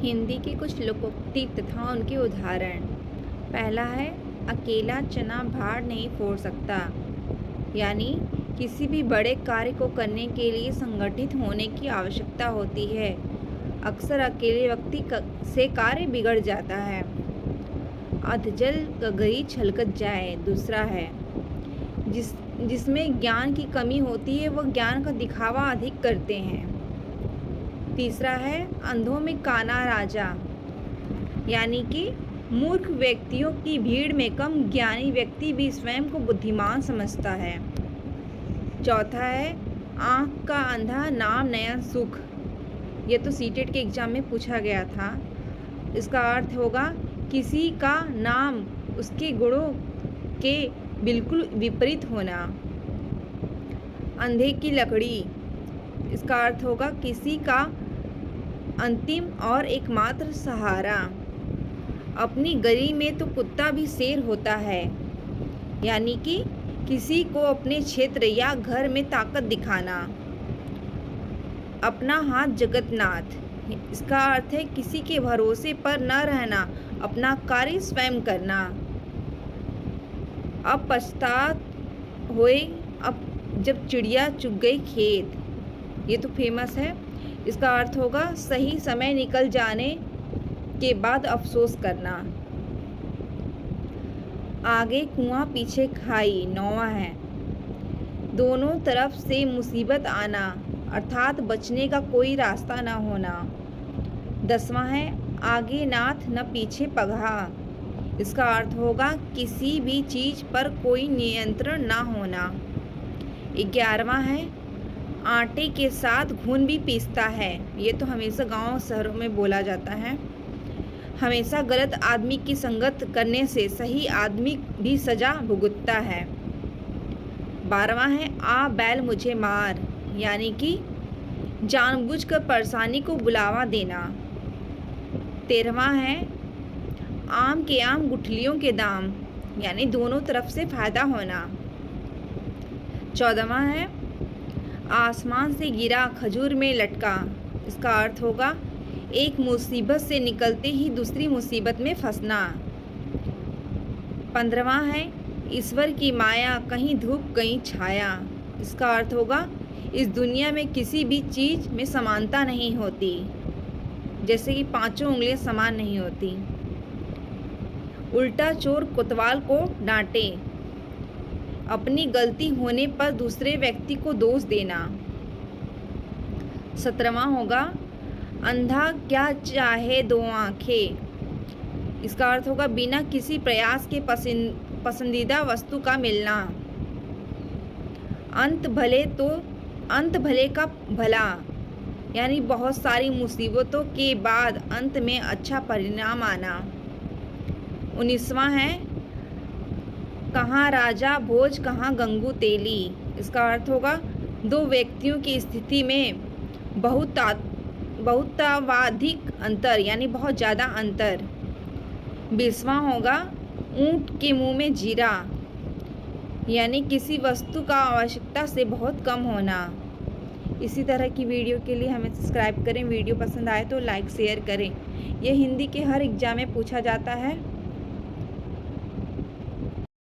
हिंदी के कुछ लोकोक्ति तथा उनके उदाहरण। पहला है, अकेला चना भार नहीं फोड़ सकता। यानी किसी भी बड़े कार्य को करने के लिए संगठित होने की आवश्यकता होती है। अक्सर अकेले व्यक्ति से कार्य बिगड़ जाता है। अधजल गगरी छलकत जाए। दूसरा है, जिसमें ज्ञान की कमी होती है वह ज्ञान का दिखावा अधिक करते हैं। तीसरा है, अंधों में काना राजा। यानी कि मूर्ख व्यक्तियों की भीड़ में कम ज्ञानी व्यक्ति भी स्वयं को बुद्धिमान समझता है। चौथा है, आँख का अंधा नाम नया सुख। ये तो सीटेट के एग्जाम में पूछा गया था। इसका अर्थ होगा किसी का नाम उसके गुणों के बिल्कुल विपरीत होना। अंधे की लकड़ी। इसका अर्थ होगा किसी का अंतिम और एकमात्र सहारा। अपनी गली में तो कुत्ता भी शेर होता है। यानी कि किसी को अपने क्षेत्र या घर में ताकत दिखाना। अपना हाथ जगन्नाथ। इसका अर्थ है किसी के भरोसे पर न रहना, अपना कार्य स्वयं करना। अब पछतात होए अब जब चिड़िया चुग गई खेत। ये तो फेमस है। इसका अर्थ होगा सही समय निकल जाने के बाद अफसोस करना। आगे कुआं पीछे खाई। नौवां है, दोनों तरफ से मुसीबत आना, अर्थात बचने का कोई रास्ता न होना। 10वां है, आगे नाथ न पीछे पगहा। इसका अर्थ होगा किसी भी चीज़ पर कोई नियंत्रण ना होना। 11वां है, आटे के साथ घुन भी पीसता है। ये तो हमेशा गांव शहरों में बोला जाता है। हमेशा गलत आदमी की संगत करने से सही आदमी भी सजा भुगतता है। 12वां है, आ बैल मुझे मार। यानी कि जानबूझकर परेशानी को बुलावा देना। 13वां है, आम के आम गुठलियों के दाम। यानी दोनों तरफ से फायदा होना। 14वां है, आसमान से गिरा खजूर में लटका। इसका अर्थ होगा एक मुसीबत से निकलते ही दूसरी मुसीबत में फंसना। 15वां है, ईश्वर की माया, कहीं धूप कहीं छाया। इसका अर्थ होगा इस दुनिया में किसी भी चीज़ में समानता नहीं होती, जैसे कि 5 उंगलियां समान नहीं होती। उल्टा चोर कोतवाल को डांटे। अपनी गलती होने पर दूसरे व्यक्ति को दोष देना। 17वां होगा, अंधा क्या चाहे दो आँखें। इसका अर्थ होगा बिना किसी प्रयास के पसंदीदा वस्तु का मिलना। अंत भले का भला। यानी बहुत सारी मुसीबतों के बाद अंत में अच्छा परिणाम आना। 19वां है, कहाँ राजा भोज कहाँ गंगू तेली। इसका अर्थ होगा 2 व्यक्तियों की स्थिति में बहुतावाधिक अंतर, यानी बहुत ज़्यादा अंतर। 20वां होगा, ऊँट के मुंह में जीरा। यानी किसी वस्तु का आवश्यकता से बहुत कम होना। इसी तरह की वीडियो के लिए हमें सब्सक्राइब करें। वीडियो पसंद आए तो लाइक शेयर करें। यह हिंदी के हर एग्जाम में पूछा जाता है।